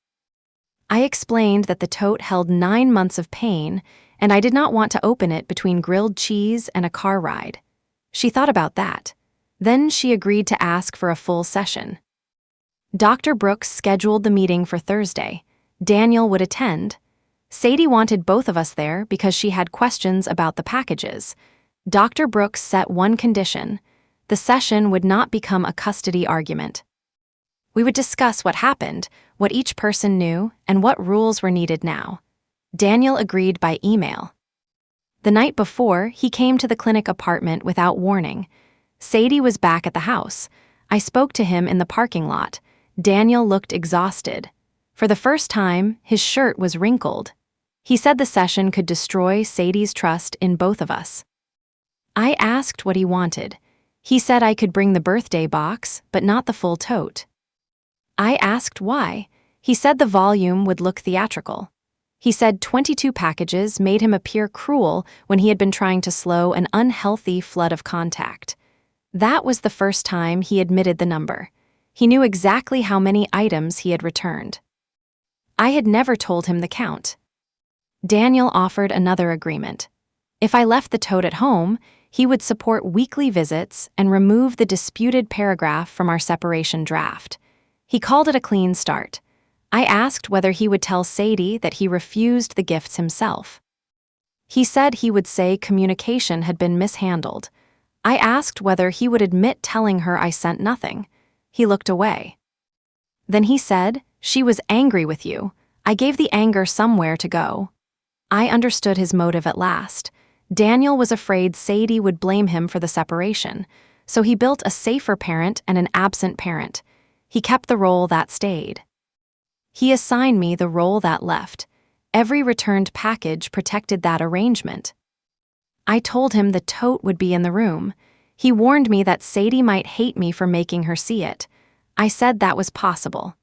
I explained that the tote held 9 months of pain, and I did not want to open it between grilled cheese and a car ride. She thought about that. Then she agreed to ask for a full session. Dr. Brooks scheduled the meeting for Thursday. Daniel would attend. Sadie wanted both of us there because she had questions about the packages. Dr. Brooks set one condition: the session would not become a custody argument. We would discuss what happened, what each person knew, and what rules were needed now. Daniel agreed by email. The night before, he came to the clinic apartment without warning. Sadie was back at the house. I spoke to him in the parking lot. Daniel looked exhausted. For the first time, his shirt was wrinkled. He said the session could destroy Sadie's trust in both of us. I asked what he wanted. He said I could bring the birthday box, but not the full tote. I asked why. He said the volume would look theatrical. He said 22 packages made him appear cruel when he had been trying to slow an unhealthy flood of contact. That was the first time he admitted the number. He knew exactly how many items he had returned. I had never told him the count. Daniel offered another agreement. If I left the tote at home, he would support weekly visits and remove the disputed paragraph from our separation draft. He called it a clean start. I asked whether he would tell Sadie that he refused the gifts himself. He said he would say communication had been mishandled. I asked whether he would admit telling her I sent nothing. He looked away. Then he said, "She was angry with you. I gave the anger somewhere to go." I understood his motive at last. Daniel was afraid Sadie would blame him for the separation, so he built a safer parent and an absent parent. He kept the role that stayed. He assigned me the role that left. Every returned package protected that arrangement. I told him the tote would be in the room. He warned me that Sadie might hate me for making her see it. I said that was possible.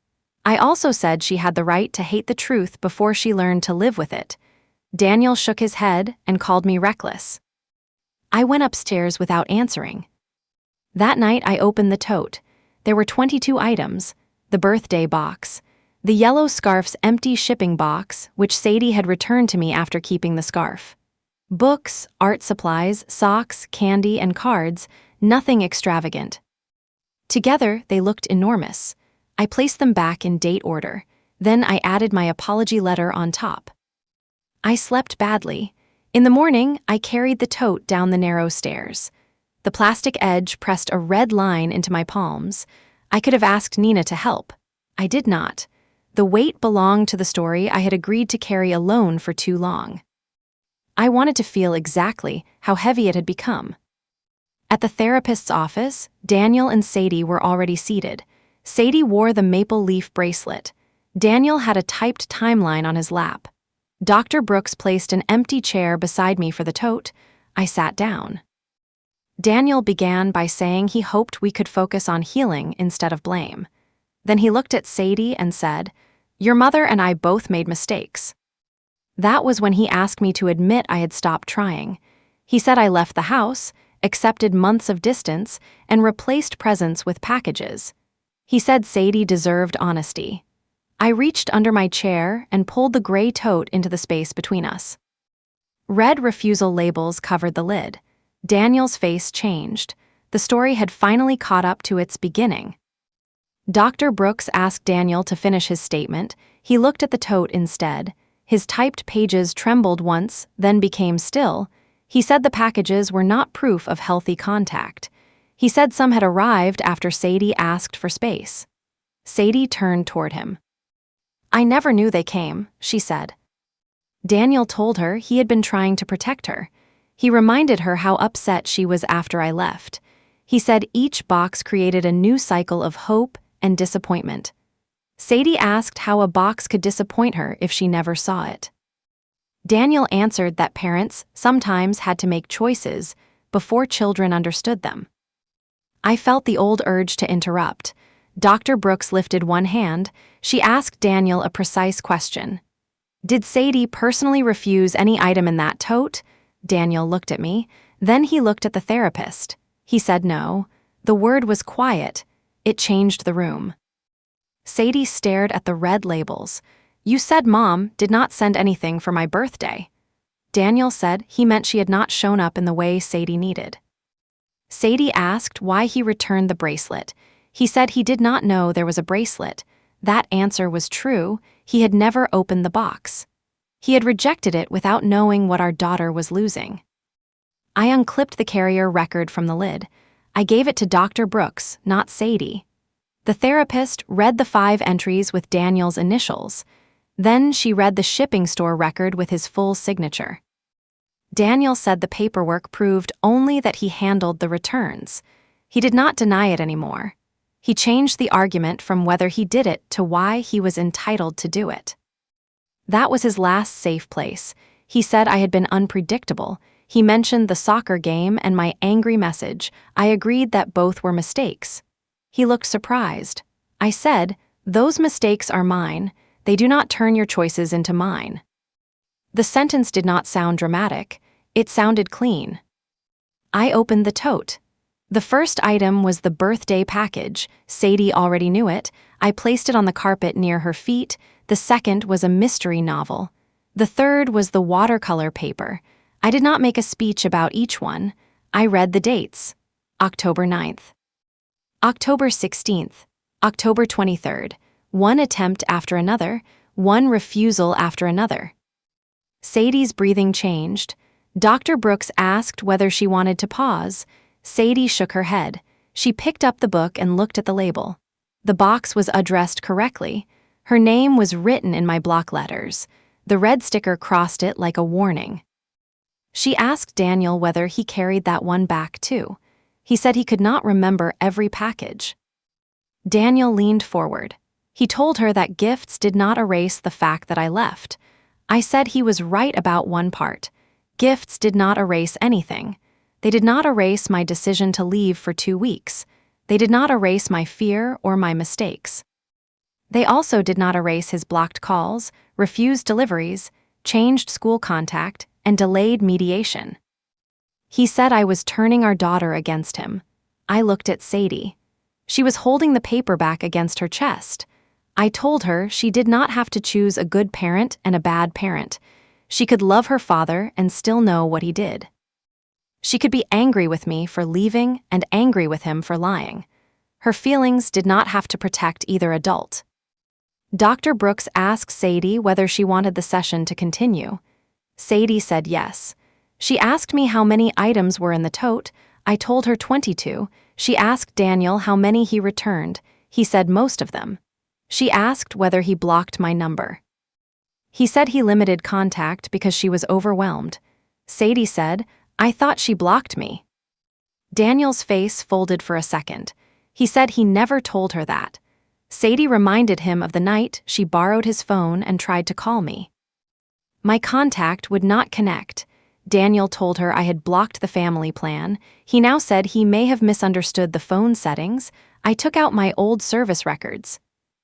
I also said she had the right to hate the truth before she learned to live with it. Daniel shook his head and called me reckless. I went upstairs without answering. That night I opened the tote. There were 22 items: the birthday box, the yellow scarf's empty shipping box, which Sadie had returned to me after keeping the scarf. Books, art supplies, socks, candy, and cards, nothing extravagant. Together, they looked enormous. I placed them back in date order. Then I added my apology letter on top. I slept badly. In the morning, I carried the tote down the narrow stairs. The plastic edge pressed a red line into my palms. I could have asked Nina to help. I did not. The weight belonged to the story I had agreed to carry alone for too long. I wanted to feel exactly how heavy it had become. At the therapist's office, Daniel and Sadie were already seated. Sadie wore the maple leaf bracelet. Daniel had a typed timeline on his lap. Dr. Brooks placed an empty chair beside me for the tote. I sat down. Daniel began by saying he hoped we could focus on healing instead of blame. Then he looked at Sadie and said, "Your mother and I both made mistakes." That was when he asked me to admit I had stopped trying. He said I left the house, accepted months of distance, and replaced presents with packages. He said Sadie deserved honesty. I reached under my chair and pulled the gray tote into the space between us. Red refusal labels covered the lid. Daniel's face changed. The story had finally caught up to its beginning. Dr. Brooks asked Daniel to finish his statement. He looked at the tote instead. His typed pages trembled once, then became still. He said the packages were not proof of healthy contact. He said some had arrived after Sadie asked for space. Sadie turned toward him. "I never knew they came," she said. Daniel told her he had been trying to protect her. He reminded her how upset she was after I left. He said each box created a new cycle of hope and disappointment. Sadie asked how a box could disappoint her if she never saw it. Daniel answered that parents sometimes had to make choices before children understood them. I felt the old urge to interrupt. Dr. Brooks lifted one hand. She asked Daniel a precise question. "Did Sadie personally refuse any item in that tote?" Daniel looked at me. Then he looked at the therapist. He said no. The word was quiet. It changed the room. Sadie stared at the red labels. "You said Mom did not send anything for my birthday." Daniel said he meant she had not shown up in the way Sadie needed. Sadie asked why he returned the bracelet. He said he did not know there was a bracelet. That answer was true. He had never opened the box. He had rejected it without knowing what our daughter was losing. I unclipped the carrier record from the lid. I gave it to Dr. Brooks, not Sadie. The therapist read the 5 entries with Daniel's initials. Then she read the shipping store record with his full signature. Daniel said the paperwork proved only that he handled the returns. He did not deny it anymore. He changed the argument from whether he did it to why he was entitled to do it. That was his last safe place. He said I had been unpredictable. He mentioned the soccer game and my angry message. I agreed that both were mistakes. He looked surprised. I said, "Those mistakes are mine. They do not turn your choices into mine." The sentence did not sound dramatic. It sounded clean. I opened the tote. The first item was the birthday package. Sadie already knew it. I placed it on the carpet near her feet. The second was a mystery novel. The third was the watercolor paper. I did not make a speech about each one. I read the dates. October 9th. October 16th. October 23rd. One attempt after another. One refusal after another. Sadie's breathing changed. Dr. Brooks asked whether she wanted to pause. Sadie shook her head. She picked up the book and looked at the label. The box was addressed correctly. Her name was written in my block letters. The red sticker crossed it like a warning. She asked Daniel whether he carried that one back too. He said he could not remember every package. Daniel leaned forward. He told her that gifts did not erase the fact that I left. I said he was right about one part. Gifts did not erase anything. They did not erase my decision to leave for 2 weeks. They did not erase my fear or my mistakes. They also did not erase his blocked calls, refused deliveries, changed school contact, and delayed mediation. He said I was turning our daughter against him. I looked at Sadie. She was holding the paperback against her chest. I told her she did not have to choose a good parent and a bad parent. She could love her father and still know what he did. She could be angry with me for leaving and angry with him for lying. Her feelings did not have to protect either adult. Dr. Brooks asked Sadie whether she wanted the session to continue. Sadie said yes. She asked me how many items were in the tote. I told her 22. She asked Daniel how many he returned. He said most of them. She asked whether he blocked my number. He said he limited contact because she was overwhelmed. Sadie said, I thought she blocked me. Daniel's face folded for a second. He said he never told her that. Sadie reminded him of the night she borrowed his phone and tried to call me. My contact would not connect. Daniel told her I had blocked the family plan. He now said he may have misunderstood the phone settings. I took out my old service records.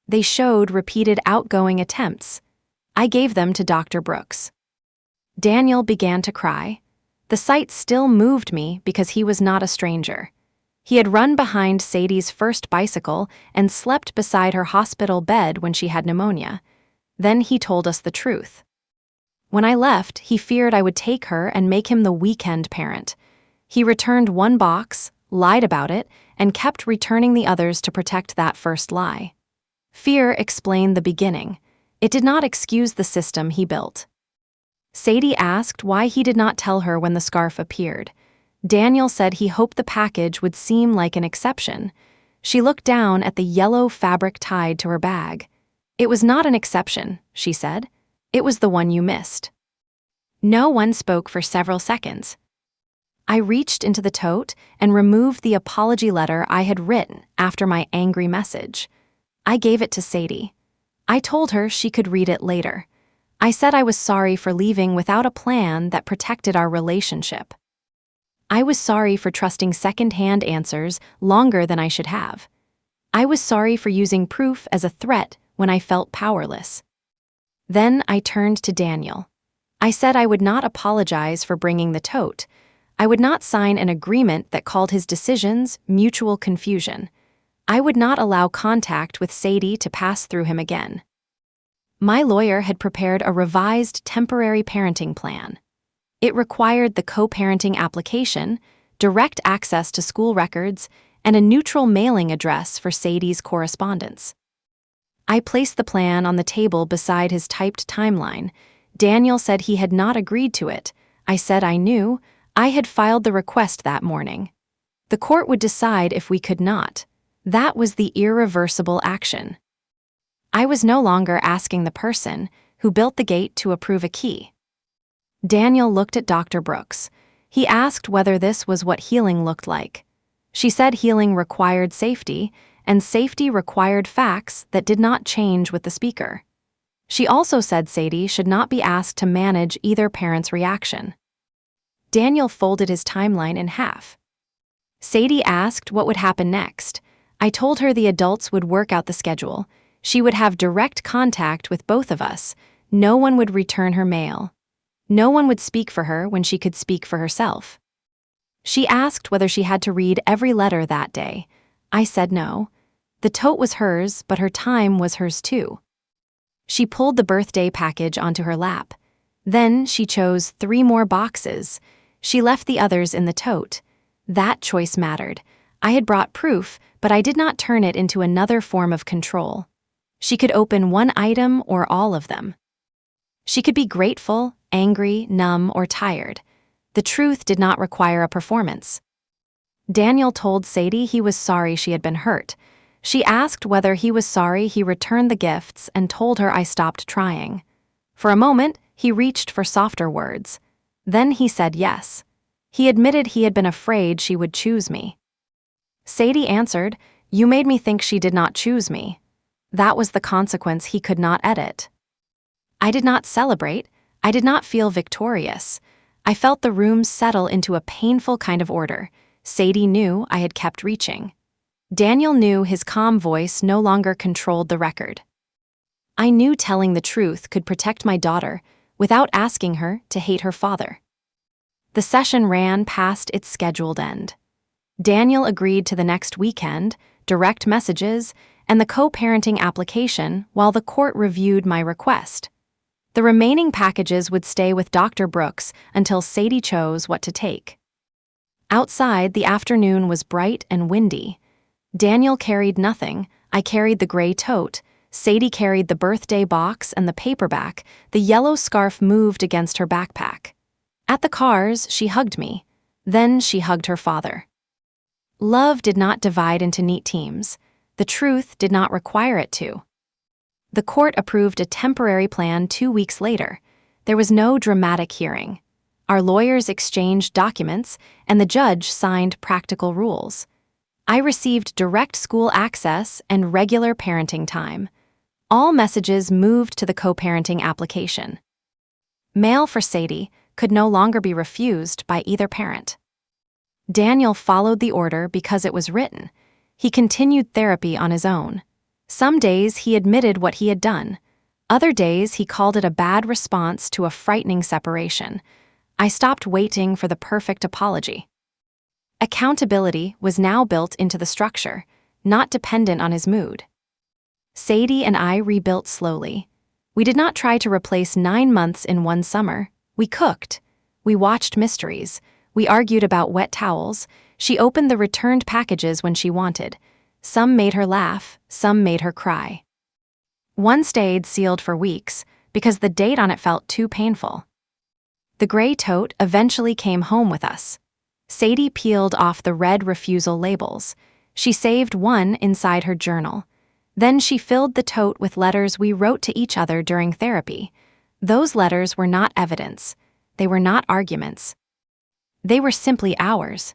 They showed repeated outgoing attempts. I gave them to Dr. Brooks. Daniel began to cry. The sight still moved me because he was not a stranger. He had run behind Sadie's first bicycle and slept beside her hospital bed when she had pneumonia. Then he told us the truth. When I left, he feared I would take her and make him the weekend parent. He returned one box, lied about it, and kept returning the others to protect that first lie. Fear explained the beginning. It did not excuse the system he built. Sadie asked why he did not tell her when the scarf appeared. Daniel said he hoped the package would seem like an exception. She looked down at the yellow fabric tied to her bag. It was not an exception, she said. It was the one you missed. No one spoke for several seconds. I reached into the tote and removed the apology letter I had written after my angry message. I gave it to Sadie. I told her she could read it later. I said I was sorry for leaving without a plan that protected our relationship. I was sorry for trusting second-hand answers longer than I should have. I was sorry for using proof as a threat when I felt powerless. Then I turned to Daniel. I said I would not apologize for bringing the tote. I would not sign an agreement that called his decisions mutual confusion. I would not allow contact with Sadie to pass through him again. My lawyer had prepared a revised temporary parenting plan. It required the co-parenting application, direct access to school records, and a neutral mailing address for Sadie's correspondence. I placed the plan on the table beside his typed timeline. Daniel said he had not agreed to it. I said I knew. I had filed the request that morning. The court would decide if we could not. That was the irreversible action. I was no longer asking the person who built the gate to approve a key. Daniel looked at Dr. Brooks. He asked whether this was what healing looked like. She said healing required safety, and safety required facts that did not change with the speaker. She also said Sadie should not be asked to manage either parent's reaction. Daniel folded his timeline in half. Sadie asked what would happen next. I told her the adults would work out the schedule. She would have direct contact with both of us. No one would return her mail. No one would speak for her when she could speak for herself. She asked whether she had to read every letter that day. I said no. The tote was hers, but her time was hers too. She pulled the birthday package onto her lap. Then she chose 3 more boxes. She left the others in the tote. That choice mattered. I had brought proof, but I did not turn it into another form of control. She could open one item or all of them. She could be grateful, angry, numb, or tired. The truth did not require a performance. Daniel told Sadie he was sorry she had been hurt. She asked whether he was sorry he returned the gifts and told her I stopped trying. For a moment, he reached for softer words. Then he said yes. He admitted he had been afraid she would choose me. Sadie answered, "You made me think she did not choose me." That was the consequence he could not edit. I did not celebrate. I did not feel victorious. I felt the room settle into a painful kind of order. Sadie knew I had kept reaching. Daniel knew his calm voice no longer controlled the record. I knew telling the truth could protect my daughter without asking her to hate her father. The session ran past its scheduled end. Daniel agreed to the next weekend, direct messages, and the co-parenting application while the court reviewed my request. The remaining packages would stay with Dr. Brooks until Sadie chose what to take. Outside, the afternoon was bright and windy. Daniel carried nothing. I carried the gray tote. Sadie carried the birthday box and the paperback. The yellow scarf moved against her backpack. At the cars, she hugged me. Then she hugged her father. Love did not divide into neat teams. The truth did not require it to. The court approved a temporary plan 2 weeks later. There was no dramatic hearing. Our lawyers exchanged documents, and the judge signed practical rules. I received direct school access and regular parenting time. All messages moved to the co-parenting application. Mail for Sadie could no longer be refused by either parent. Daniel followed the order because it was written. He continued therapy on his own. Some days he admitted what he had done. Other days he called it a bad response to a frightening separation. I stopped waiting for the perfect apology. Accountability was now built into the structure, not dependent on his mood. Sadie and I rebuilt slowly. We did not try to replace 9 months in one summer. We cooked. We watched mysteries. We argued about wet towels. She opened the returned packages when she wanted. Some made her laugh, some made her cry. One stayed sealed for weeks because the date on it felt too painful. The gray tote eventually came home with us. Sadie peeled off the red refusal labels. She saved one inside her journal. Then she filled the tote with letters we wrote to each other during therapy. Those letters were not evidence. They were not arguments. They were simply ours.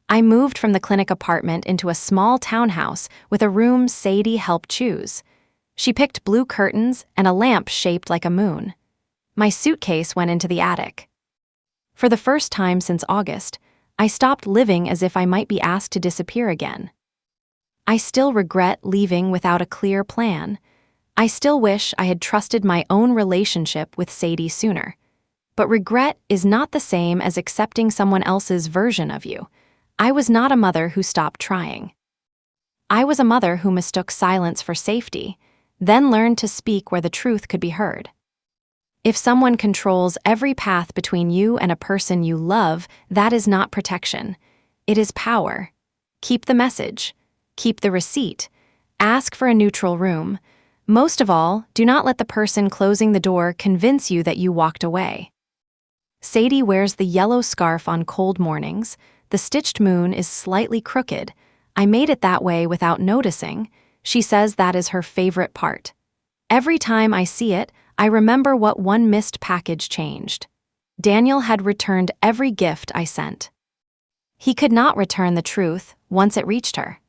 I moved from the clinic apartment into a small townhouse with a room Sadie helped choose. She picked blue curtains and a lamp shaped like a moon. My suitcase went into the attic. For the first time since August, I stopped living as if I might be asked to disappear again. I still regret leaving without a clear plan. I still wish I had trusted my own relationship with Sadie sooner. But regret is not the same as accepting someone else's version of you. I was not a mother who stopped trying. I was a mother who mistook silence for safety, then learned to speak where the truth could be heard. If someone controls every path between you and a person you love, that is not protection. It is power. Keep the message. Keep the receipt. Ask for a neutral room. Most of all, do not let the person closing the door convince you that you walked away. Sadie wears the yellow scarf on cold mornings. The stitched moon is slightly crooked. I made it that way without noticing. She says that is her favorite part. Every time I see it, I remember what one missed package changed. Daniel had returned every gift I sent. He could not return the truth once it reached her.